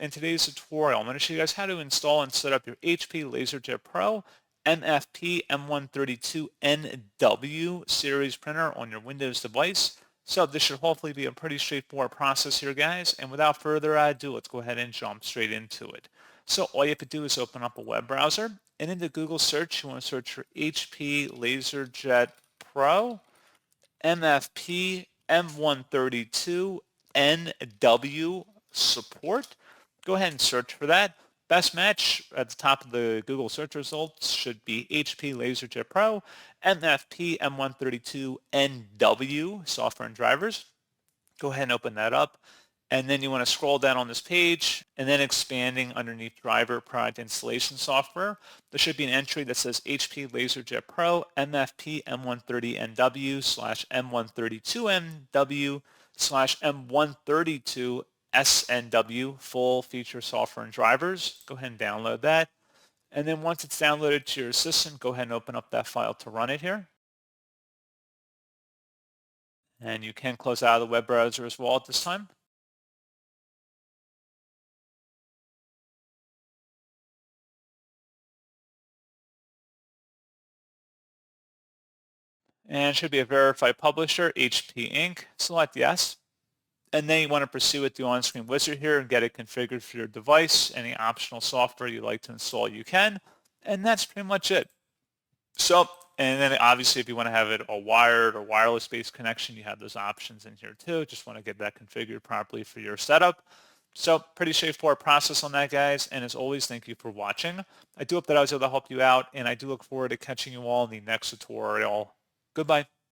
In today's tutorial, I'm going to show you guys how to install and set up your HP LaserJet Pro MFP M132nw series printer on your Windows device. So this should hopefully be a pretty straightforward process here, guys. And without further ado, let's go ahead and jump straight into it. So all you have to do is open up a web browser, and in the Google search, you want to search for HP LaserJet Pro MFP M132nw support. Go ahead and search for that. Best match at the top of the Google search results should be HP LaserJet Pro MFP M132nw software and drivers. Go ahead and open that up. And then you want to scroll down on this page and then expanding underneath driver product installation software. There should be an entry that says HP LaserJet Pro MFP M130nw / M132nw / M132 SNW full feature software and drivers. Go ahead and download that. And then once it's downloaded to your system, go ahead and open up that file to run it here. And you can close out of the web browser as well at this time. And it should be a verified publisher, HP Inc. Select yes. And then you want to pursue with the on-screen wizard here and get it configured for your device. Any optional software you'd like to install, you can. And that's pretty much it. So, and then obviously if you want to have it a wired or wireless-based connection, you have those options in here too. Just want to get that configured properly for your setup. So pretty straightforward process on that, guys. And as always, thank you for watching. I do hope that I was able to help you out, and I do look forward to catching you all in the next tutorial. Goodbye.